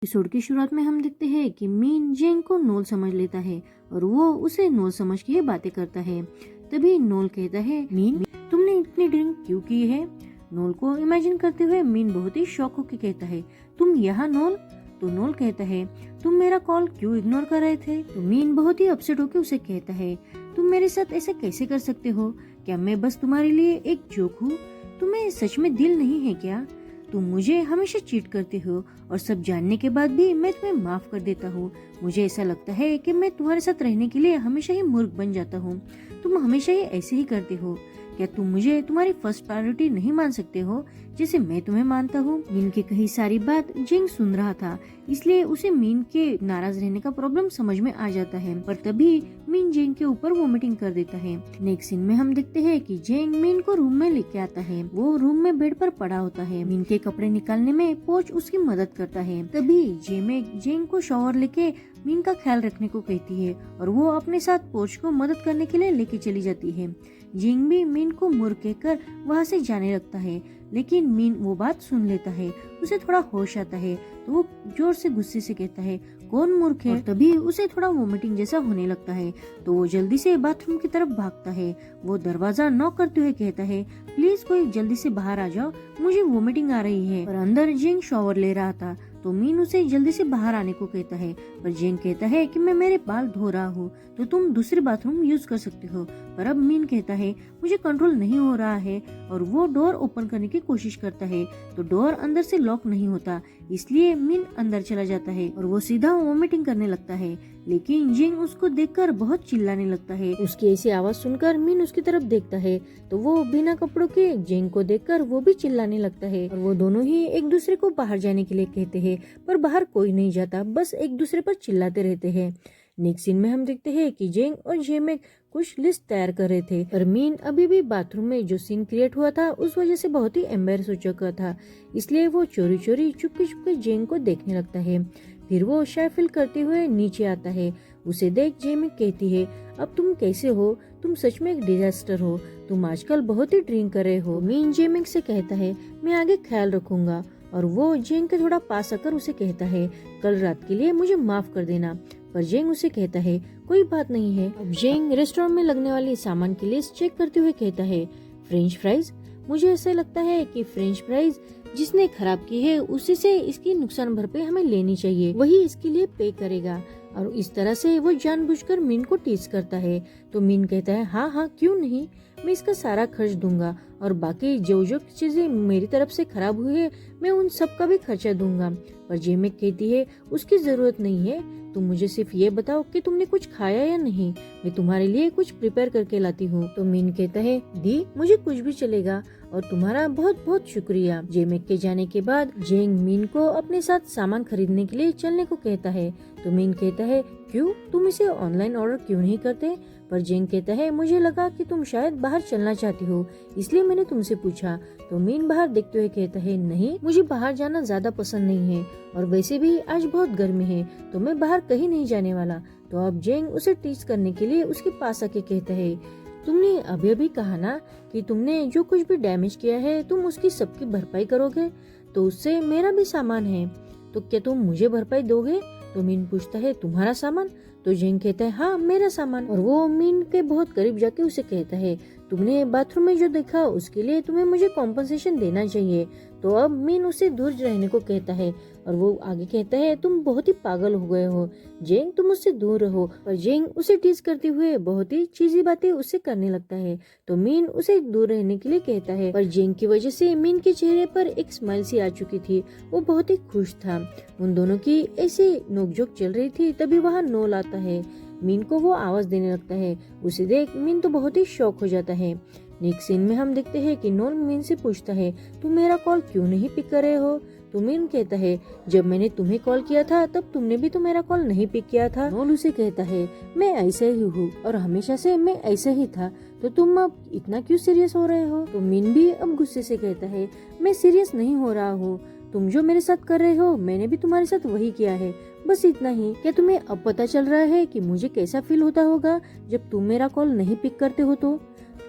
Episode की शुरुआत में हम देखते हैं कि मीन जेंग को नोल समझ लेता है और वो उसे नोल समझ के बातें करता है। तभी नोल कहता है, मीन तुमने इतनी ड्रिंक क्यों की है? नोल को इमेजिन करते हुए मीन बहुत ही शौक होकर कहता है, तुम यहाँ नोल? तो नोल कहता है, तुम मेरा कॉल क्यों इग्नोर कर रहे थे? तो मीन बहुत ही अपसेट होकर उसे कहता है, तुम मेरे साथ ऐसा कैसे कर सकते हो? क्या मैं बस तुम्हारे लिए एक जोक हूँ? तुम्हें सच में दिल नहीं है क्या? तुम मुझे हमेशा चीट करते हो और सब जानने के बाद भी मैं तुम्हें माफ कर देता हूँ। मुझे ऐसा लगता है कि मैं तुम्हारे साथ रहने के लिए हमेशा ही मूर्ख बन जाता हूँ। तुम हमेशा ही ऐसे ही करते हो। क्या तुम मुझे तुम्हारी फर्स्ट प्रायोरिटी नहीं मान सकते हो जैसे मैं तुम्हें मानता हूँ? मीन की कही सारी बात जेंग सुन रहा था, इसलिए उसे मीन के नाराज रहने का प्रॉब्लम समझ में आ जाता है। पर तभी मीन जेंग के ऊपर वोमिटिंग कर देता है। नेक्स्ट सीन में हम देखते हैं कि जेंग मीन को रूम में लेके आता है। वो रूम में बेड पर पड़ा होता है। मीन के कपड़े निकालने में पोच उसकी मदद करता है। तभी जेंग को शॉवर लेके मीन का ख्याल रखने को कहती है और वो अपने साथ पोच को मदद करने के लिए लेके चली जाती है। जेंग भी मीन को मूर्ख कहकर वहाँ से जाने लगता है, लेकिन मीन वो बात सुन लेता है। उसे थोड़ा होश आता है तो वो जोर से गुस्से से कहता है, कौन मूर्ख है? और तभी उसे थोड़ा वोमिटिंग जैसा होने लगता है तो वो जल्दी से बाथरूम की तरफ भागता है। वो दरवाजा नॉक करते हुए कहता है, प्लीज कोई जल्दी से बाहर आ जाओ, मुझे वोमिटिंग आ रही है। पर अंदर जेंग शॉवर ले रहा था तो मीन उसे जल्दी से बाहर आने को कहता है। पर जेंग कहता है कि मैं मेरे बाल धो रहा हूँ तो तुम दूसरे बाथरूम यूज कर सकते हो। पर अब मीन कहता है, मुझे कंट्रोल नहीं हो रहा है और वो डोर ओपन करने की कोशिश करता है तो डोर अंदर से लॉक नहीं होता, इसलिए मीन अंदर चला जाता है और वो सीधा वोमिटिंग करने लगता है। लेकिन जेंग उसको देखकर बहुत चिल्लाने लगता है। उसकी ऐसी आवाज सुनकर मीन उसकी तरफ देखता है तो वो बिना कपड़ों के जेंग को देखकर वो भी चिल्लाने लगता है और वो दोनों ही एक दूसरे को बाहर जाने के लिए कहते हैं, पर बाहर कोई नहीं जाता, बस एक दूसरे पर चिल्लाते रहते हैं। नेक्स्ट सीन में हम देखते हैं कि जेंग और जेमेक कुछ लिस्ट तैयार कर रहे थे और मीन अभी भी बाथरूम में जो सीन क्रिएट हुआ था उस वजह से बहुत ही एम्बेरस हो चुका था, इसलिए वो चोरी चोरी चुपके चुपके जेंग को देखने लगता है। फिर वो शायफिल करते हुए नीचे आता है। उसे देख जेमिक कहती है, अब तुम कैसे हो? तुम सच में एक डिजास्टर हो, तुम आजकल बहुत ही ड्रिंक कर रहे हो। मीन जेमिक से कहता है, मैं आगे ख्याल रखूंगा। और वो जेंग के थोड़ा पास आकर उसे कहता है, कल रात के लिए मुझे माफ कर देना। पर जेंग उसे कहता है, कोई बात नहीं है। अब जेंग रेस्टोरेंट में लगने वाली सामान की लिस्ट चेक करते हुए कहता है, फ्रेंच फ्राइज? मुझे ऐसा लगता है कि फ्रेंच फ्राइज जिसने खराब की है उसी से इसकी नुकसान भरपाई हमें लेनी चाहिए, वही इसके लिए पे करेगा। और इस तरह से वो जानबूझकर मीन को टीज करता है। तो मीन कहता है, हाँ हाँ क्यों नहीं, मैं इसका सारा खर्च दूंगा और बाकी जो जो चीजें मेरी तरफ से खराब हुई है मैं उन सब का भी खर्चा दूंगा। पर जेमिक कहती है, उसकी जरूरत नहीं है, तुम मुझे सिर्फ ये बताओ कि तुमने कुछ खाया या नहीं, मैं तुम्हारे लिए कुछ प्रिपेयर करके लाती हूँ। तो मीन कहता है, दी मुझे कुछ भी चलेगा और तुम्हारा बहुत बहुत शुक्रिया। जेमिक के जाने के बाद जेंग मीन को अपने साथ सामान खरीदने के लिए चलने को कहता है। तो मीन कहता है, क्यों, तुम इसे ऑनलाइन ऑर्डर क्यों नहीं करते? पर जेंग कहता है, मुझे लगा कि तुम शायद बाहर चलना चाहती हो, इसलिए मैंने तुमसे पूछा। तो मीन बाहर देखते हुए कहता है, नहीं, मुझे बाहर जाना ज्यादा पसंद नहीं है और वैसे भी आज बहुत गर्मी है तो मैं बाहर कहीं नहीं जाने वाला। तो अब जेंग उसे टीज करने के लिए उसके पास आके कहता है, तुमने अभी अभी कहा ना कि तुमने जो कुछ भी डैमेज किया है तुम उसकी सबकी भरपाई करोगे, तो उससे मेरा भी सामान है, तो क्या तुम मुझे भरपाई दोगे? तो मीन पूछता है, तुम्हारा सामान? तो जेंग कहता है, हाँ मेरा सामान। और वो मीन के बहुत करीब जाके उसे कहता है, तुमने बाथरूम में जो देखा उसके लिए तुम्हें मुझे कॉम्पनसेशन देना चाहिए। तो अब मीन उसे दूर रहने को कहता है और वो आगे कहता है, तुम बहुत ही पागल हो गए हो जेंग, तुम उससे दूर रहो। पर जेंग उसे टीज करते हुए बहुत ही चीजी बातें उससे करने लगता है तो मीन उसे दूर रहने के लिए कहता है। पर जेंग की वजह से मीन के चेहरे पर एक स्माइल सी आ चुकी थी, वो बहुत ही खुश था। उन दोनों की ऐसी नोकझोंक चल रही थी, तभी वहाँ नोल आता है। मीन को वो आवाज देने लगता है। उसे देख मीन तो बहुत ही शॉक हो जाता है। नेक्स्ट सीन में हम देखते हैं कि नोल मीन से पूछता है, तुम मेरा कॉल क्यों नहीं पिक कर रहे हो? तो मीन कहता है, जब मैंने तुम्हें कॉल किया था तब तुमने भी तो मेरा कॉल नहीं पिक किया था। नोल उसे कहता है, मैं ऐसे ही हूँ और हमेशा से मैं ऐसे ही था, तो तुम अब इतना क्यों सीरियस हो रहे हो? तो मीन भी अब गुस्से से कहता है, मैं सीरियस नहीं हो रहा हूँ, तुम जो मेरे साथ कर रहे हो मैंने भी तुम्हारे साथ वही किया है, बस इतना ही। क्या तुम्हें अब पता चल रहा है कि मुझे कैसा फील होता होगा जब तुम मेरा कॉल नहीं पिक करते हो? तो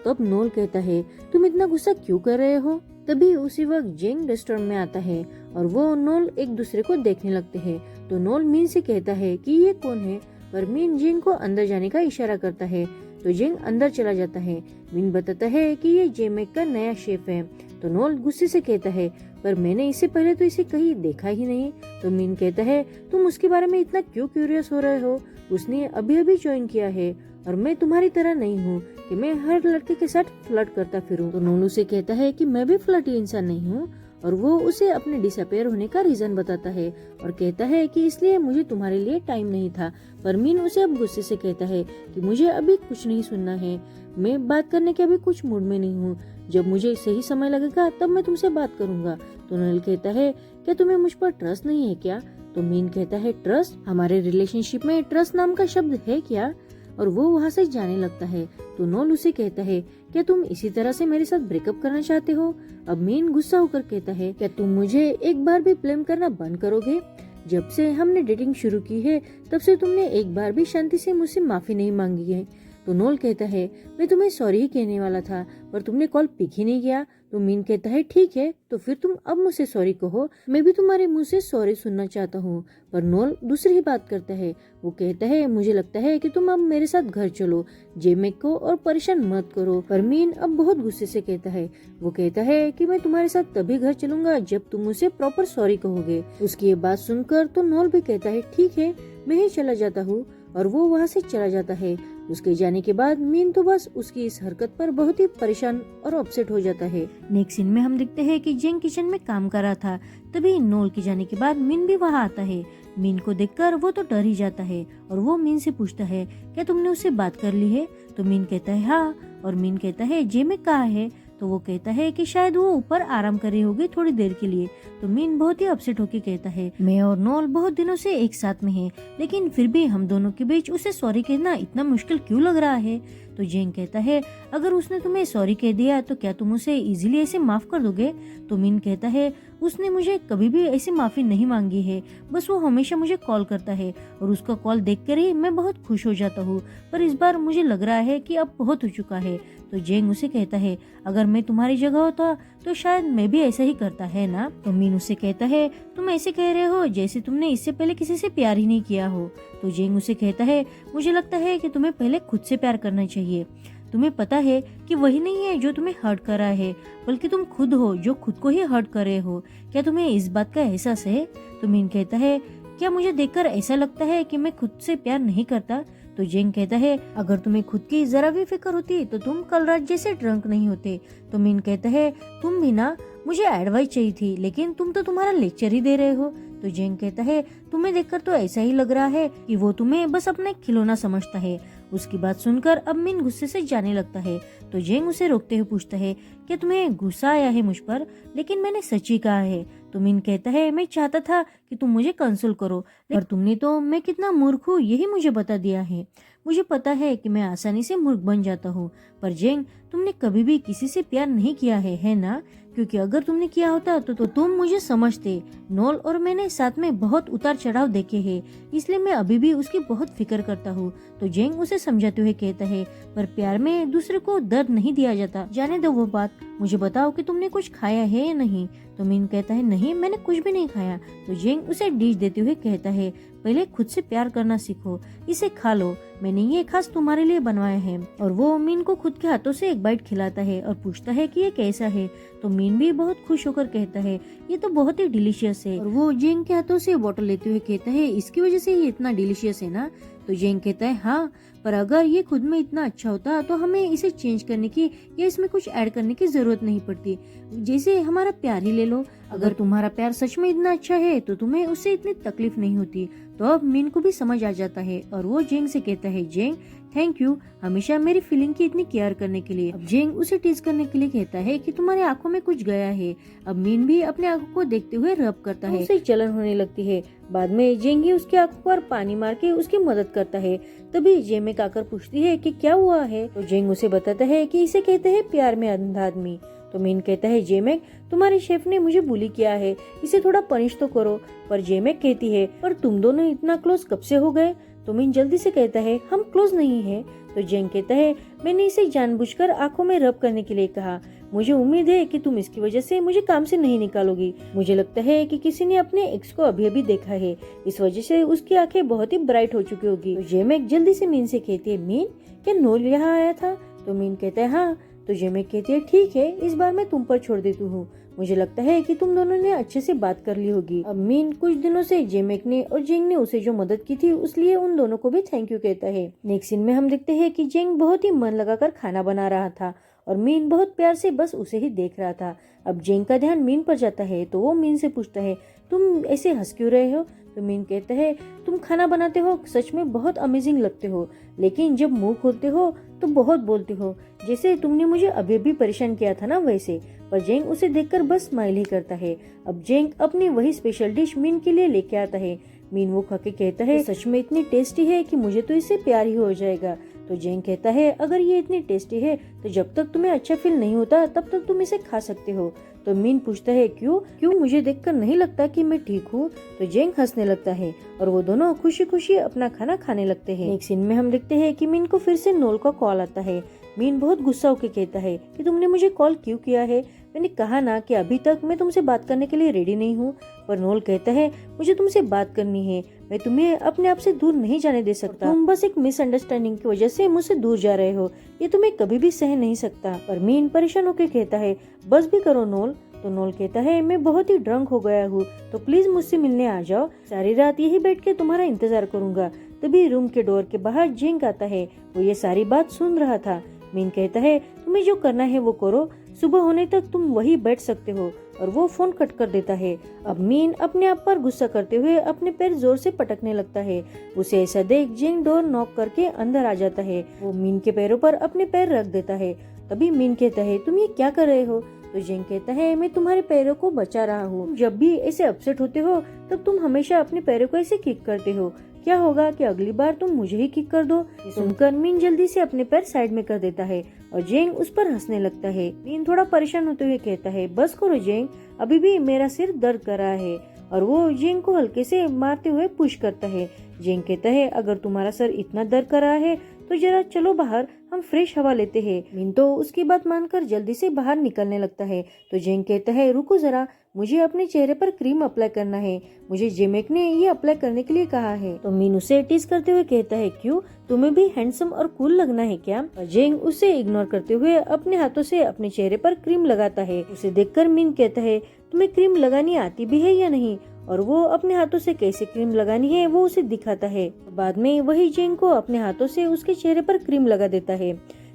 तब नोल कहता है, तुम इतना गुस्सा क्यों कर रहे हो? तभी उसी वक्त जेंग रेस्टोरेंट में आता है और वो नोल एक दूसरे को देखने लगते हैं। तो नोल मीन से कहता है कि ये कौन है, पर मीन जेंग को अंदर जाने का इशारा करता है। तो जेंग अंदर चला जाता है। मीन बताता है कि ये जेमेक का नया शेफ है। तो नोल गुस्से से कहता है, पर मैंने इससे पहले तो इसे कहीं देखा ही नहीं। तो मीन कहता है, तुम उसके बारे में इतना क्यों क्यूरियस हो रहे हो? उसने अभी अभी ज्वाइन किया है और मैं तुम्हारी तरह नहीं हूँ कि मैं हर लड़के के साथ फ्लर्ट करता फिरूं। तो नोल उसे कहता है कि मैं भी फ्लर्टी इंसान नहीं हूँ, और वो उसे अपने डिसअपेयर होने का रीजन बताता है और कहता है कि इसलिए मुझे तुम्हारे लिए टाइम नहीं था। पर मीन उसे अब गुस्से से कहता है कि मुझे अभी कुछ नहीं सुनना है, मैं बात करने के अभी कुछ मूड में नहीं हूँ, जब मुझे सही समय लगेगा तब मैं तुमसे बात करूंगा। तो नोएल कहता है, क्या तुम्हें मुझ पर ट्रस्ट नहीं है क्या? तो मीन कहता है, ट्रस्ट? हमारे रिलेशनशिप में ट्रस्ट नाम का शब्द है क्या? और वो वहाँ से जाने लगता है। तो नोल उसे कहता है, क्या तुम इसी तरह से मेरे साथ ब्रेकअप करना चाहते हो? अब मीन गुस्सा होकर कहता है, क्या तुम मुझे एक बार भी ब्लेम करना बंद करोगे? जब से हमने डेटिंग शुरू की है तब से तुमने एक बार भी शांति से मुझसे माफी नहीं मांगी है। तो नोल कहता है, मैं तुम्हें सॉरी ही कहने वाला था, पर तुमने कॉल पिक ही नहीं किया। तो मीन कहता है, ठीक है, तो फिर तुम अब मुझसे सॉरी कहो, मैं भी तुम्हारे मुंह से सॉरी सुनना चाहता हूँ। पर नोल दूसरी ही बात करता है। वो कहता है, मुझे लगता है कि तुम अब मेरे साथ घर चलो, जेमेक को और परेशान मत करो। पर मीन अब बहुत गुस्से से कहता है। वो कहता है कि मैं तुम्हारे साथ तभी घर चलूंगा जब तुम मुझे प्रॉपर सॉरी कहोगे। उसकी ये बात सुनकर तो नोल भी कहता है, ठीक है, मैं ही चला जाता हूँ, और वो वहाँ से चला जाता है। उसके जाने के बाद मीन तो बस उसकी इस हरकत पर बहुत ही परेशान और अपसेट हो जाता है। नेक्स्ट सीन में हम देखते हैं कि जेंग किचन में काम कर रहा था। तभी नोल के जाने के बाद मीन भी वहाँ आता है। मीन को देखकर वो तो डर ही जाता है और वो मीन से पूछता है, क्या तुमने उससे बात कर ली है? तो मीन कहता है, हाँ। और मीन कहता है, जेमेक कहाँ है? तो वो कहता है कि शायद वो ऊपर आराम कर रही होगी थोड़ी देर के लिए। तो मीन बहुत ही अपसेट होके कहता है, मैं और नोल बहुत दिनों से एक साथ में हैं, लेकिन फिर भी हम दोनों के बीच उसे सॉरी कहना इतना मुश्किल क्यों लग रहा है? तो जेंग कहता है, अगर उसने तुम्हें सॉरी कह दिया तो क्या तुम उसे इजीली ऐसे माफ कर दोगे? तो मीन कहता है, उसने मुझे कभी भी ऐसी माफी नहीं मांगी है, बस वो हमेशा मुझे कॉल करता है और उसका कॉल देखकर ही मैं बहुत खुश हो जाता हूँ, पर इस बार मुझे लग रहा है कि अब बहुत हो चुका है। तो जेंग उसे कहता है, अगर मैं तुम्हारी जगह होता तो शायद मैं भी ऐसा ही करता, है ना? तो मीन उसे कहता है, तुम ऐसे कह रहे हो जैसे तुमने इससे पहले किसी से प्यार ही नहीं किया हो। तो जेंग उसे कहता है, मुझे लगता है कि तुम्हें पहले खुद से प्यार करना चाहिए। तुम्हें पता है कि वही नहीं है जो तुम्हें हर्ट कर रहा है, बल्कि तुम खुद हो जो खुद को ही हर्ट कर रहे हो। क्या तुम्हें इस बात का एहसास है? तो मीन कहता है, क्या मुझे देखकर ऐसा लगता है कि मैं खुद से प्यार नहीं करता? तो जेंग कहता है, अगर तुम्हें खुद की जरा भी फिक्र होती तो तुम कल रात जैसे ड्रंक नहीं होते। तो मीन कहता है, तुम भी ना, मुझे एडवाइस चाहिए थी, लेकिन तुम तो तुम्हारा लेक्चर ही दे रहे हो। तो जेंग कहता है, तुम्हें देखकर तो ऐसा ही लग रहा है कि वो तुम्हें बस अपना एक खिलौना समझता है। उसकी बात सुनकर अब मीन गुस्से से जाने लगता है। तो जेंग उसे रोकते हुए पूछता है, क्या तुम्हें गुस्सा आया है मुझ पर? लेकिन मैंने सच ही कहा है। तो मीन कहता है, मैं चाहता था कि तुम मुझे कंसोल करो, पर तुमने तो मैं कितना मूर्ख हूँ यही मुझे बता दिया है। मुझे पता है कि मैं आसानी से मूर्ख बन जाता हूँ, पर जेंग, तुमने कभी भी किसी से प्यार नहीं किया है ना? क्योंकि अगर तुमने किया होता तो तुम मुझे समझते। नोल और मैंने साथ में बहुत उतार चढ़ाव देखे हैं, इसलिए मैं अभी भी उसकी बहुत फिक्र करता हूँ। तो जेंग उसे समझाते हुए कहता है, पर प्यार में दूसरे को दर्द नहीं दिया जाता, जाने दो वो बात। मुझे बताओ कि तुमने कुछ खाया है या नहीं? तो मीन कहता है, नहीं, मैंने कुछ भी नहीं खाया। तो जेंग उसे डिश देते हुए कहता है, पहले खुद से प्यार करना सीखो, इसे खा लो, मैंने ये खास तुम्हारे लिए बनवाया है। और वो मीन को खुद के हाथों से एक बाइट खिलाता है और पूछता है कि ये कैसा है। तो मीन भी बहुत खुश होकर कहता है, ये तो बहुत ही डिलीशियस है। और वो जेंग के हाथों से बॉटल लेते हुए कहता है, इसकी वजह से ये इतना डिलीशियस है ना? तो जेंग कहता है, हाँ, पर अगर ये खुद में इतना अच्छा होता तो हमें इसे चेंज करने की या इसमें कुछ ऐड करने की जरूरत नहीं पड़ती। जैसे हमारा प्यार ही ले लो, अगर तुम्हारा प्यार सच में इतना अच्छा है तो तुम्हें उससे इतनी तकलीफ नहीं होती। तो अब मीन को भी समझ आ जाता है और वो जेंग से कहता है, जेंग, थैंक यू हमेशा मेरी फीलिंग की इतनी केयर करने के लिए। अब जेंग उसे टीज करने के लिए कहता है कि तुम्हारे आंखों में कुछ गया है। अब मीन भी अपने आंखों को देखते हुए रब करता है, उसे जलन होने लगती है। बाद में जेंग ही उसकी आंखों पर पानी मार के उसकी मदद करता है। तभी जेमेक आकर पूछती है कि क्या हुआ है। तो जेंग उसे बताता है कि इसे कहते हैं प्यार में अंधा आदमी। तो मीन कहता है, जेमेक, तुम्हारे शेफ ने मुझे बुली किया है, इसे थोड़ा पनिश तो करो। पर जेमेक कहती है, पर तुम दोनों इतना क्लोज कब से हो गए? तो मीन जल्दी से कहता है, हम क्लोज नहीं है। तो जेंग कहता है, मैंने इसे जानबूझकर आंखों में रब करने के लिए कहा, मुझे उम्मीद है कि तुम इसकी वजह से मुझे काम से नहीं निकालोगी। मुझे लगता है कि किसी ने अपने एक्स को अभी अभी देखा है, इस वजह से उसकी आंखें बहुत ही ब्राइट हो चुकी होगी। तो जेमेक जल्दी से मीन से कहती है, मीन क्या नोल यहाँ आया था? तो मीन कहता है हाँ। तो जेमेक कहती है ठीक है, इस बार मैं तुम पर छोड़ देती हूँ। मुझे लगता है कि तुम दोनों ने अच्छे से बात कर ली होगी। अब मीन कुछ दिनों से जेमेक ने और जेंग ने उसे जो मदद की थी उसलिए उन दोनों को भी थैंक यू कहता है। नेक्स्ट सीन में हम देखते हैं कि जेंग बहुत ही मन लगाकर खाना बना रहा था और मीन बहुत प्यार से बस उसे ही देख रहा था। अब जेंग का ध्यान मीन पर जाता है तो वो मीन से पूछता है, तुम ऐसे हंस क्यों रहे हो? तो मीन कहता है, तुम खाना बनाते हो, सच में बहुत अमेजिंग लगते हो, लेकिन जब मुंह खोलते हो तो बहुत बोलते हो, जैसे तुमने मुझे अभी भी परेशान किया था ना वैसे। पर जेंग उसे देखकर बस स्माइल ही करता है। अब जेंग अपनी वही स्पेशल डिश मीन के लिए लेके आता है। मीन वो खा के कहता है, सच में इतनी टेस्टी है कि मुझे तो इससे प्यार ही हो जाएगा। तो जेंग कहता है, अगर ये इतनी टेस्टी है तो जब तक तुम्हें अच्छा फील नहीं होता तब तक तुम इसे खा सकते हो। तो मीन पूछता है, क्यों मुझे देखकर नहीं लगता कि मैं ठीक हूँ? तो जेंग हंसने लगता है और वो दोनों खुशी खुशी अपना खाना खाने लगते हैं। एक सीन में हम देखते हैं कि मीन को फिर से नोल का कॉल आता है। मीन बहुत गुस्सा होकर कहता है कि तुमने मुझे कॉल क्यों किया है? मैंने कहा ना कि अभी तक मैं तुमसे बात करने के लिए रेडी नहीं हूँ। पर नोल कहता है, मुझे तुमसे बात करनी है, मैं तुम्हें अपने आप से दूर नहीं जाने दे सकता। तुम बस एक मिसअंडरस्टैंडिंग की वजह से मुझसे दूर जा रहे हो, ये तुम्हें कभी भी सह नहीं सकता। पर मीन परेशान होकर कहता है, बस भी करो नोल। तो नोल कहता है, मैं बहुत ही ड्रंक हो गया हूँ, तो प्लीज मुझसे मिलने आ जाओ, सारी रात यही बैठ के तुम्हारा इंतजार करूंगा। तभी रूम के डोर के बाहर जेंग आता है, वो ये सारी बात सुन रहा था। मीन कहता है, तुम्हें जो करना है वो करो, सुबह होने तक तुम वही बैठ सकते हो। और वो फोन कट कर देता है। अब मीन अपने आप पर गुस्सा करते हुए अपने पैर जोर से पटकने लगता है। उसे ऐसा देख जेंग डोर नॉक करके अंदर आ जाता है। वो मीन के पैरों पर अपने पैर रख देता है। तभी मीन कहता है, तुम ये क्या कर रहे हो? तो जेंग कहता है, मैं तुम्हारे पैरों को बचा रहा हूँ, जब भी ऐसे अपसेट होते हो तब तुम हमेशा अपने पैरों को ऐसे किक करते हो, क्या होगा कि अगली बार तुम मुझे ही किक कर दो? सुनकर मीन जल्दी से अपने पैर साइड में कर देता है और जेंग उस पर हंसने लगता है। मीन थोड़ा परेशान होते हुए कहता है, बस करो जेंग, अभी भी मेरा सिर दर्द कर रहा है। और वो जेंग को हल्के से मारते हुए पुश करता है। जेंग कहता है, अगर तुम्हारा सर इतना दर्द कर रहा है तो जरा चलो बाहर, हम फ्रेश हवा लेते हैं। मीन तो उसकी बात मानकर जल्दी से बाहर निकलने लगता है। तो जेंग कहता है, रुको जरा, मुझे अपने चेहरे पर क्रीम अप्लाई करना है, मुझे जेमेक ने ये अप्लाई करने के लिए कहा है। तो मीन उसे टीज करते हुए कहता है, क्यों, तुम्हें भी हैंडसम और कूल लगना है क्या? और जेंग उसे इग्नोर करते हुए अपने हाथों से अपने चेहरे पर क्रीम लगाता है। उसे देखकर मीन कहता है, तुम्हें क्रीम लगानी आती भी है या नहीं? और वो अपने हाथों से कैसे क्रीम लगानी है वो उसे दिखाता है। बाद में वही जेंग को अपने हाथों से उसके चेहरे पर क्रीम लगा देता है।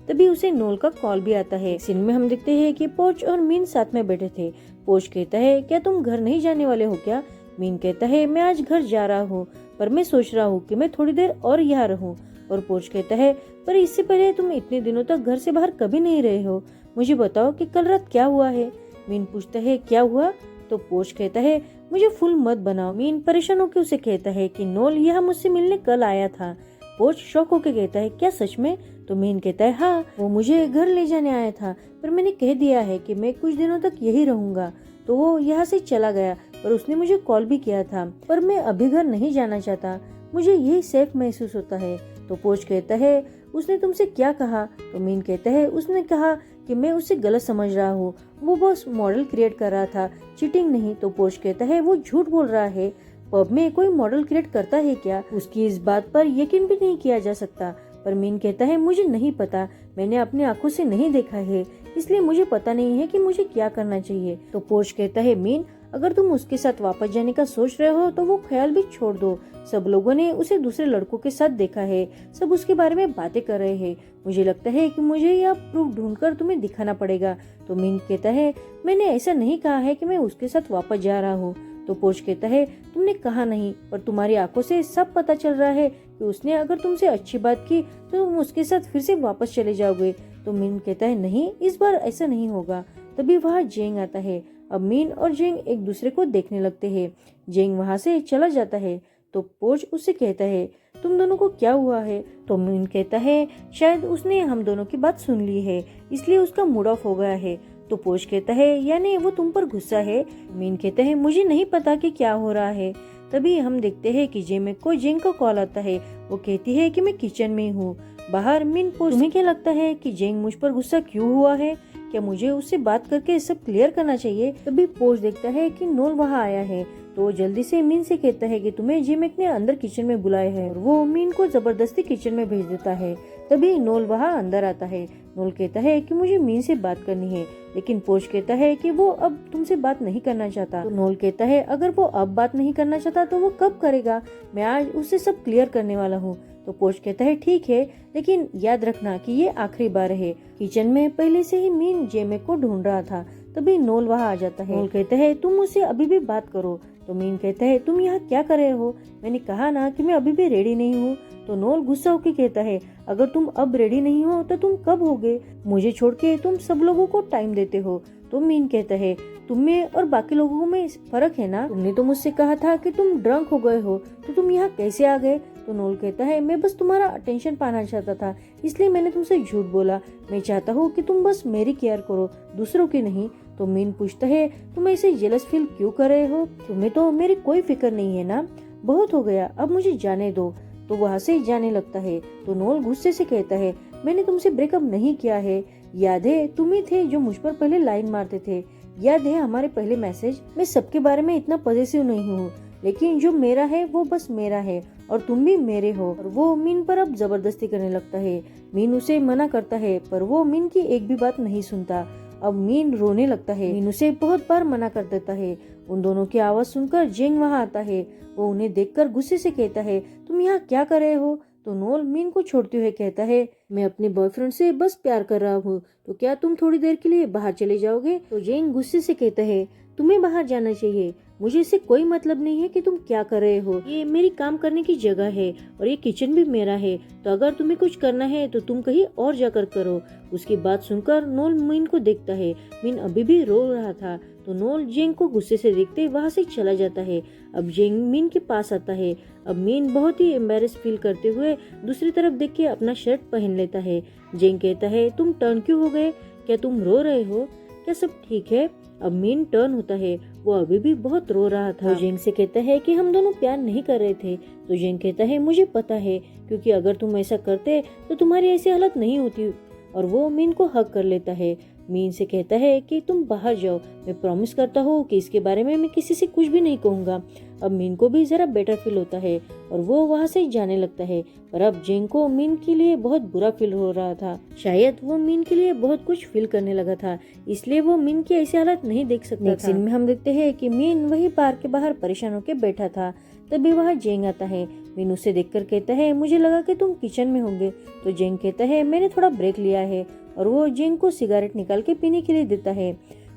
तभी उसे नोल का कॉल भी आता है। सीन में हम देखते हैं कि पोच और मीन साथ में बैठे थे। पोच कहता है, क्या तुम घर नहीं जाने वाले हो क्या? मीन कहता है, मैं आज घर जा रहा हूँ, पर मैं सोच रहा हूँ कि मैं थोड़ी देर और यहाँ रहूँ। और पोच कहता है, पर इससे पहले तुम इतने दिनों तक घर से बाहर कभी नहीं रहे हो, मुझे बताओ कि कल रात क्या हुआ है? मीन पूछता है, क्या हुआ? तो पोच कहता है, मुझे फुल मत बनाओ। मीन परेशान होकर उसे कहता है कि नोल यह मुझसे मिलने कल आया था। पोच शॉक होकर कहता है, क्या सच में? तो मीन कहता है, हाँ, वो मुझे घर ले जाने आया था, पर मैंने कह दिया है कि मैं कुछ दिनों तक यही रहूंगा, तो वो यहाँ से चला गया। पर उसने मुझे कॉल भी किया था, पर मैं अभी घर नहीं जाना चाहता, मुझे यही सेफ महसूस होता है। तो पोच कहता है, उसने तुमसे क्या कहा? तो मीन कहता है, उसने कहा कि मैं उसे गलत समझ रहा हूँ, वो बस मॉडल क्रिएट कर रहा था, चीटिंग नहीं। तो पोच कहता है, वो झूठ बोल रहा है, पब में कोई मॉडल क्रिएट करता है क्या? उसकी इस बात पर यकीन भी नहीं किया जा सकता। पर मीन कहता है, मुझे नहीं पता, मैंने अपनी आंखों से नहीं देखा है, इसलिए मुझे पता नहीं है कि मुझे क्या करना चाहिए। तो पोच कहता है, मीन, अगर तुम उसके साथ वापस जाने का सोच रहे हो तो वो ख्याल भी छोड़ दो, सब लोगों ने उसे दूसरे लड़कों के साथ देखा है, सब उसके बारे में बातें कर रहे हैं, मुझे लगता है कि मुझे यह प्रूफ ढूंढकर तुम्हें दिखाना पड़ेगा। तो मीन कहता है, मैंने ऐसा नहीं कहा है कि मैं उसके साथ वापस जा रहा हूँ। तो पोच कहता है, तुमने कहा नहीं, पर तुम्हारी आंखों से सब पता चल रहा है कि उसने अगर तुमसे अच्छी बात की तो तुम उसके साथ फिर से वापस चले जाओगे। तो मीन कहता है, नहीं, इस बार ऐसा नहीं होगा। तभी वहाँ जेंग आता है। अब मीन और जेंग एक दूसरे को देखने लगते हैं। जेंग वहाँ से चला जाता है तो पोच उससे कहता है, तुम दोनों को क्या हुआ है? तो मीन कहता है, शायद उसने हम दोनों की बात सुन ली है, इसलिए उसका मूड ऑफ हो गया है। तो पोच कहता है, यानी वो तुम पर गुस्सा है? मीन कहता है, मुझे नहीं पता कि क्या हो रहा है। तभी हम देखते हैं कि जेमेक को जेंग का कॉल आता है। वो कहती है कि मैं किचन में हूँ। बाहर मीन पूछती है, तुम्हें क्या लगता है कि जेंग मुझ पर गुस्सा क्यों हुआ है? क्या मुझे उससे बात करके सब क्लियर करना चाहिए? तभी पोस्ट देखता है कि नोल वहाँ आया है, तो वो जल्दी से मीन से कहता है कि तुम्हें जेमेक ने अंदर किचन में बुलाया है, और वो मीन को जबरदस्ती किचन में भेज देता है। तभी नोल वहाँ अंदर आता है। नोल कहता है कि मुझे मीन से बात करनी है, लेकिन पोश कहता है कि वो अब तुमसे बात नहीं करना चाहता। तो नोल कहता है अगर वो अब बात नहीं करना चाहता तो वो कब करेगा, मैं आज उससे सब क्लियर करने वाला हूँ। तो पोश कहता है ठीक है, लेकिन याद रखना कि ये आखिरी बार है। किचन में पहले से ही मीन जेमेक को ढूंढ रहा था। तभी नोल वहाँ आ जाता है। नोल कहता है तुम मुझसे अभी भी बात करो। तो मीन कहता है तुम यहाँ क्या कर रहे हो, मैंने कहा ना कि मैं अभी भी रेडी नहीं हूँ। तो नोल गुस्सा होकर कहता है अगर तुम अब रेडी नहीं हो तो तुम कब होगे, मुझे छोड़ के तुम सब लोगों को टाइम देते हो। तो मीन कहता है तुम में और बाकी लोगों में फर्क है ना, तुमने तो मुझसे कहा था कि तुम ड्रंक हो गए हो, तो तुम यहाँ कैसे आ गए? तो नोल कहता है मैं बस तुम्हारा अटेंशन पाना चाहता था, इसलिए मैंने तुमसे झूठ बोला। मैं चाहता हूँ कि तुम बस मेरी केयर करो, दूसरों की नहीं। तो मीन पूछता है तुम ऐसे जेलस फील क्यों कर रहे हो, तुम्हें तो मेरी कोई फिक्र नहीं है ना, बहुत हो गया, अब मुझे जाने दो। तो वहाँ से जाने लगता है। तो नोल गुस्से से कहता है मैंने तुमसे ब्रेकअप नहीं किया है, याद है तुम ही थे जो मुझ पर पहले लाइन मारते थे, याद है हमारे पहले मैसेज। मैं सबके बारे में इतना पॉजिटिव नहीं हूँ, लेकिन जो मेरा है वो बस मेरा है और तुम भी मेरे हो। और वो मीन पर अब जबरदस्ती करने लगता है। मीन उसे मना करता है पर वो मीन की एक भी बात नहीं सुनता। अब मीन रोने लगता है। मीन उसे बहुत बार मना कर देता है। उन दोनों की आवाज सुनकर जेंग वहाँ आता है। वो उन्हें देखकर गुस्से से कहता है तुम यहाँ क्या कर रहे हो? तो नोल मीन को छोड़ते हुए कहता है मैं अपने बॉयफ्रेंड से बस प्यार कर रहा हूँ, तो क्या तुम थोड़ी देर के लिए बाहर चले जाओगे? तो जेंग गुस्से से कहता है तुम्हें बाहर जाना चाहिए, मुझे इससे कोई मतलब नहीं है कि तुम क्या कर रहे हो, ये मेरी काम करने की जगह है और ये किचन भी मेरा है, तो अगर तुम्हें कुछ करना है तो तुम कहीं और जाकर करो। उसकी बात सुनकर नोल मीन को देखता है। मीन अभी भी रो रहा था। तो नोल जेंग को गुस्से से देखते वहाँ से चला जाता है। अब जेंग मीन के पास आता है। अब मीन बहुत ही एम्बेरस फील करते हुए दूसरी तरफ देख के अपना शर्ट पहन लेता है। जेंग कहता है तुम टर्न क्यों हो गए, क्या तुम रो रहे हो, क्या सब ठीक है? अब मीन टर्न होता है। वो अभी भी बहुत रो रहा था। जेंग से कहता है कि हम दोनों प्यार नहीं कर रहे थे। तो जेंग कहता है मुझे पता है, क्योंकि अगर तुम ऐसा करते तो तुम्हारी ऐसी हालत नहीं होती। और वो मीन को हक कर लेता है। मीन से कहता है कि तुम बाहर जाओ, मैं प्रॉमिस करता हूँ कि इसके बारे में मैं किसी से कुछ भी नहीं कहूँगा। अब मीन को भी जरा बेटर फील होता है और वो वहाँ से जाने लगता है। पर अब जेंग को मीन के लिए बहुत बुरा फील हो रहा था। शायद वो मीन के लिए बहुत कुछ फील करने लगा था, इसलिए वो मीन की ऐसी हालत नहीं देख सकता था। सीन में हम देखते हैं कि मीन वही बार के बाहर परेशान होकर बैठा था। तभी वहाँ जेंग आता है। मीन उसे देखकर कहता है मुझे लगा कि तुम किचन में होंगे। तो जेंग कहता है मैंने थोड़ा ब्रेक लिया है, और वो जेंग को सिगरेट निकाल के पीने के लिए देता है।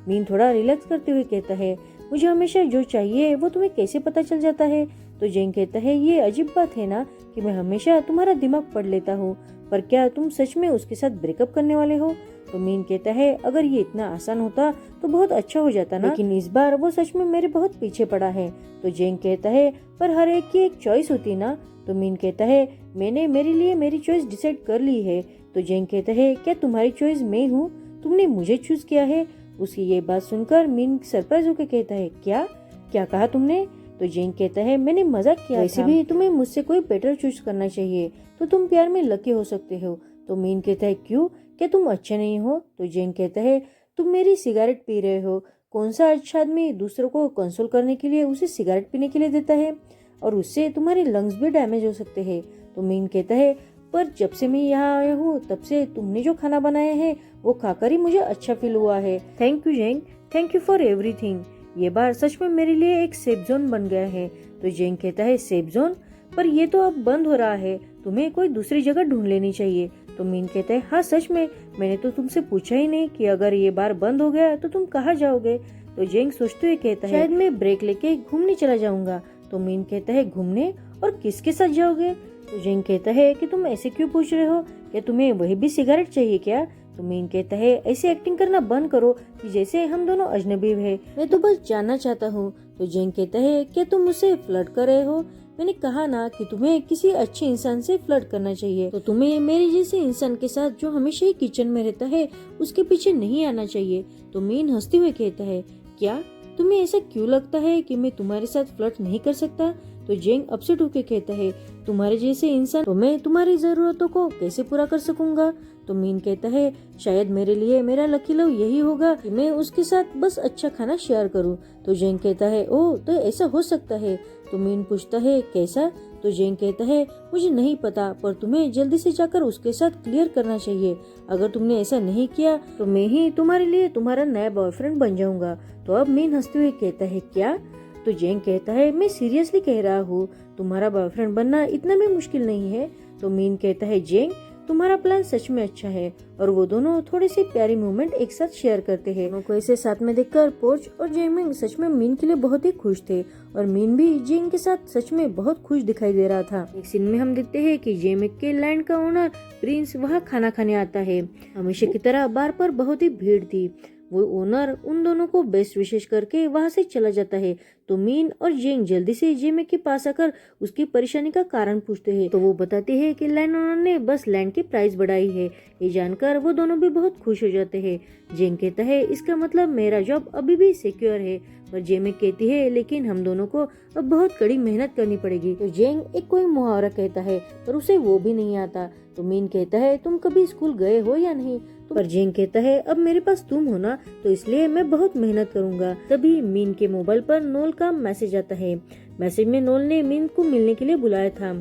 मीन थोड़ा रिलैक्स करते हुए कहता है मुझे हमेशा जो चाहिए वो तुम्हें कैसे पता चल जाता है? तो जेंग कहता है ये अजीब बात है ना कि मैं हमेशा तुम्हारा दिमाग पढ़ लेता हूँ, पर क्या तुम सच में उसके साथ ब्रेकअप करने वाले हो? तो मीन कहता है अगर ये इतना आसान होता तो बहुत अच्छा हो जाता ना, लेकिन इस बार वो सच में मेरे बहुत पीछे पड़ा है। तो जेंग कहता है पर हर एक की एक चॉइस होती ना। तो मीन कहता है मैंने मेरे लिए मेरी चॉइस डिसाइड कर ली है। तो जेंग कहता है क्या तुम्हारी चॉइस मैं हूँ, तुमने मुझे चूज किया है? उसकी ये बात सुनकर मीन सरप्राइज होकर कहता है क्या क्या कहा तुमने? तो जेंग कहता है मैंने मजाक किया, वैसे भी तुम्हें मुझसे कोई बेटर चूज करना चाहिए, तो तुम प्यार में लकी हो सकते हो। तो मीन कहता है क्यों, क्या तुम अच्छे नहीं हो? तो जेंग कहता है तुम मेरी सिगरेट पी रहे हो, कौन सा अच्छा आदमी दूसरों को कंसोल करने के लिए उसे सिगरेट पीने के लिए देता है, और उससे तुम्हारे लंग्स भी डैमेज हो सकते हैं। तो मीन कहता है पर जब से मैं यहाँ आया हूँ तब से तुमने जो खाना बनाया है वो खाकर ही मुझे अच्छा फील हुआ है। Thank you Zeng, thank you for everything. ये बार सच में मेरे लिए एक सेफ जोन बन गया है। तो जेंग कहता है सेफ जोन, पर ये तो अब बंद हो रहा है, तुम्हें कोई दूसरी जगह ढूंढ लेनी चाहिए। तो मीन कहता है हाँ सच में, मैंने तो तुमसे पूछा ही नहीं कि अगर ये बार बंद हो गया तो तुम कहाँ जाओगे? तो जेंग सोचते हुए कहता है शायद मैं ब्रेक लेके घूमने चला जाऊंगा। तो मीन कहता है घूमने, और किसके साथ जाओगे? तो जेंग कहता है कि तुम ऐसे क्यों पूछ रहे हो, क्या तुम्हें वही भी सिगरेट चाहिए क्या? तो मीन कहता है ऐसे एक्टिंग करना बंद करो कि जैसे हम दोनों अजनबी हैं, मैं तो बस जानना चाहता हूँ। तो जेंग कहता है क्या तुम मुझसे फ्लर्ट कर रहे हो? मैंने कहा ना कि तुम्हें किसी अच्छे इंसान से फ्लर्ट करना चाहिए, तो तुम्हें मेरे जैसे इंसान के साथ जो हमेशा ही किचन में रहता है उसके पीछे नहीं आना चाहिए। तो मीन हंसते हुए कहता है क्या तुम्हें ऐसा क्यों लगता है कि मैं तुम्हारे साथ फ्लर्ट नहीं कर सकता? तो जेंग अपसेट होकर कहता है तुम्हारे जैसे इंसान तो मैं तुम्हारी जरूरतों को कैसे पूरा कर सकूंगा? तो मीन कहता है शायद मेरे लिए मेरा लकी लव यही होगा कि मैं उसके साथ बस अच्छा खाना शेयर करूं। तो जेंग कहता है ओह तो ऐसा हो सकता है। तो मीन पूछता है कैसा। तो जेंग कहता है मुझे नहीं पता, पर तुम्हें जल्दी से जाकर उसके साथ क्लियर करना चाहिए। अगर तुमने ऐसा नहीं किया तो मैं ही तुम्हारे लिए तुम्हारा नया बॉयफ्रेंड बन जाऊंगा। तो अब मीन हंसते हुए कहता है क्या। तो जेंग कहता है मैं सीरियसली कह रहा हूँ, तुम्हारा बॉयफ्रेंड बनना इतना भी मुश्किल नहीं है। तो मीन कहता है जेंग तुम्हारा प्लान सच में अच्छा है। और वो दोनों थोड़ी सी प्यारी मोमेंट एक साथ शेयर करते हैं। दोनों को ऐसे साथ में देखकर पोर्च और जेमिंग सच में मीन के लिए बहुत ही खुश थे और मीन भी जेंग के साथ सच में बहुत खुश दिखाई दे रहा था। एक सीन में हम देखते हैं कि जेमिंग के लैंड का ओनर प्रिंस वहाँ खाना खाने आता है। हमेशा की तरह बार पर बहुत ही भीड़ थी। वो ओनर उन दोनों को बेस्ट विशेष करके वहाँ से चला जाता है। तो मीन और जेंग जल्दी से जेमिंग के पास आकर उसकी परेशानी का कारण पूछते हैं। तो वो बताते हैं कि लैंड ओनर ने बस लैंड की प्राइस बढ़ाई है। ये जानकर वो दोनों भी बहुत खुश हो जाते हैं। जेंग कहता है इसका मतलब मेरा जॉब अभी भी सिक्योर है। पर जेमिंग कहती है लेकिन हम दोनों को अब बहुत कड़ी मेहनत करनी पड़ेगी। तो जेंग एक कोई मुहावरा कहता है पर उसे वो भी नहीं आता। तो मीन कहता है तुम कभी स्कूल गए हो या नहीं। पर जेंग कहता है अब मेरे पास तुम हो ना, तो इसलिए मैं बहुत मेहनत करूंगा। तभी मीन के मोबाइल पर नोल का मैसेज आता है। मैसेज में नोल ने मीन को मिलने के लिए बुलाया था।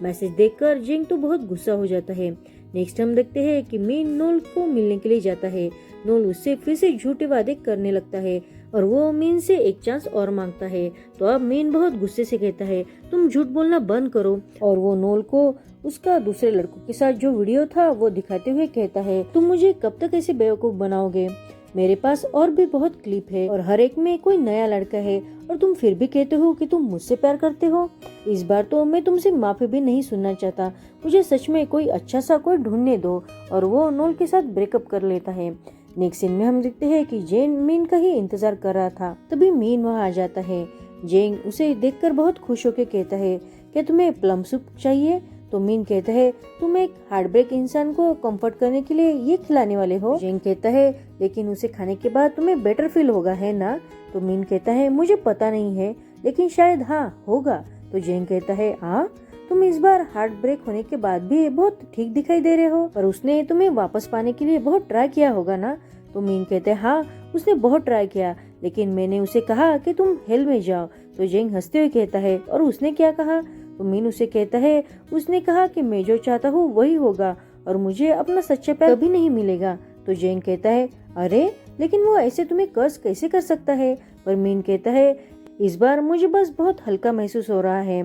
मैसेज देखकर जेंग तो बहुत गुस्सा हो जाता है। नेक्स्ट हम देखते हैं कि मीन नोल को मिलने के लिए जाता है। नोल उससे फिर से झूठे वादे करने लगता है और वो मीन से एक चांस और मांगता है। तो अब मीन बहुत गुस्से से कहता है तुम झूठ बोलना बंद करो। और वो नोल को उसका दूसरे लड़कों के साथ जो वीडियो था वो दिखाते हुए कहता है तुम मुझे कब तक ऐसे बेवकूफ बनाओगे। मेरे पास और भी बहुत क्लिप है और हर एक में कोई नया लड़का है और तुम फिर भी कहते हो कि तुम मुझसे प्यार करते हो। इस बार तो मैं तुमसे माफी भी नहीं सुनना चाहता। मुझे सच में कोई अच्छा सा कोई ढूंढने दो। और वो नोल के साथ ब्रेकअप कर लेता है। नेक्स्ट सीन में हम देखते हैं कि जेन मीन का ही इंतजार कर रहा था। तभी मीन वहाँ आ जाता है। जेन उसे देखकर बहुत खुश होकर कहता है क्या तुम्हें प्लम सूप चाहिए। तो मीन कहता है तुम एक हार्ट ब्रेक इंसान को कंफर्ट करने के लिए ये खिलाने वाले हो। जेन कहता है लेकिन उसे खाने के बाद तुम्हें बेटर फील होगा है ना। तो मीन कहता है मुझे पता नहीं है लेकिन शायद हाँ होगा। तो जेन कहता है हाँ तुम इस बार हार्ट ब्रेक होने के बाद भी बहुत ठीक दिखाई दे रहे हो, पर उसने तुम्हें वापस पाने के लिए बहुत ट्राई किया होगा ना। तो मीन कहते हैं हाँ उसने बहुत ट्राई किया लेकिन मैंने उसे कहा कि तुम हेल में जाओ। तो जेंग हंसते हुए कहता है और उसने क्या कहा। तो मीन उसे कहता है उसने कहा कि मैं जो चाहता हूँ वही होगा और मुझे अपना सच्चा प्यार कभी नहीं मिलेगा। तो जेंग कहता है अरे लेकिन वो ऐसे तुम्हें कर्ज कैसे कर सकता है। पर मीन कहता है इस बार मुझे बस बहुत हल्का महसूस हो रहा है।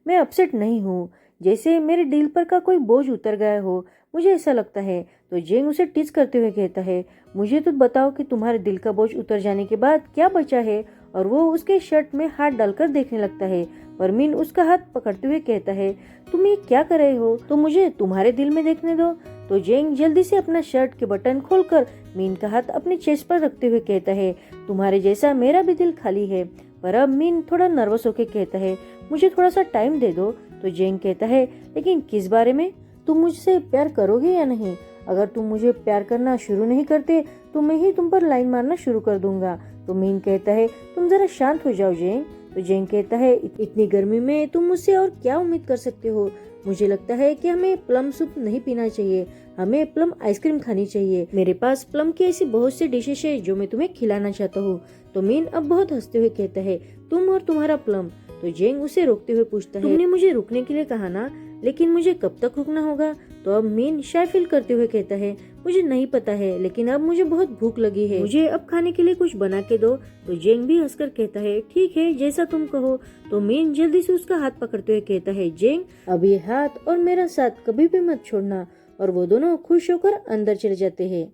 मैं अपसेट नहीं हूँ, जैसे मेरे दिल पर का कोई बोझ उतर गया हो, मुझे ऐसा लगता है। तो जेंग उसे टीज करते हुए कहता है मुझे तो बताओ कि तुम्हारे दिल का बोझ उतर जाने के बाद क्या बचा है। और वो उसके शर्ट में हाथ डालकर देखने लगता है। पर मीन उसका हाथ पकड़ते हुए कहता है तुम ये क्या कर रहे हो, तो मुझे तुम्हारे दिल में देखने दो। तो जेंग जल्दी से अपना शर्ट के बटन खोलकर मीन का हाथ अपने चेस्ट पर रखते हुए कहता है तुम्हारे जैसा मेरा भी दिल खाली है। पर अब मीन थोड़ा नर्वस होकर कहता है मुझे थोड़ा सा टाइम दे दो। तो जेंग कहता है लेकिन किस बारे में, तुम मुझसे प्यार करोगे या नहीं। अगर तुम मुझे प्यार करना शुरू नहीं करते तो मैं ही तुम पर लाइन मारना शुरू कर दूंगा। तो मीन कहता है तुम जरा शांत हो जाओ जेंग। तो जेंग कहता है इतनी गर्मी में तुम मुझसे और क्या उम्मीद कर सकते हो। मुझे लगता है कि हमें प्लम सूप नहीं पीना चाहिए, हमें प्लम आइसक्रीम खानी चाहिए। मेरे पास प्लम की ऐसी बहुत सी डिशेस है जो मैं तुम्हें खिलाना चाहता हूँ। तो मीन अब बहुत हंसते हुए कहता है तुम और तुम्हारा प्लम। तो जेंग उसे रोकते हुए पूछता है तुमने मुझे रुकने के लिए कहा ना, लेकिन मुझे कब तक रुकना होगा। तो अब मीन शाय फील करते हुए कहता है मुझे नहीं पता है लेकिन अब मुझे बहुत भूख लगी है, मुझे अब खाने के लिए कुछ बना के दो। तो जेंग भी हंसकर कहता है ठीक है जैसा तुम कहो। तो मीन जल्दी से उसका हाथ पकड़ते हुए कहता है जेंग अब ये हाथ और मेरा साथ कभी भी मत छोड़ना। और वो दोनों खुश होकर अंदर चले जाते हैं।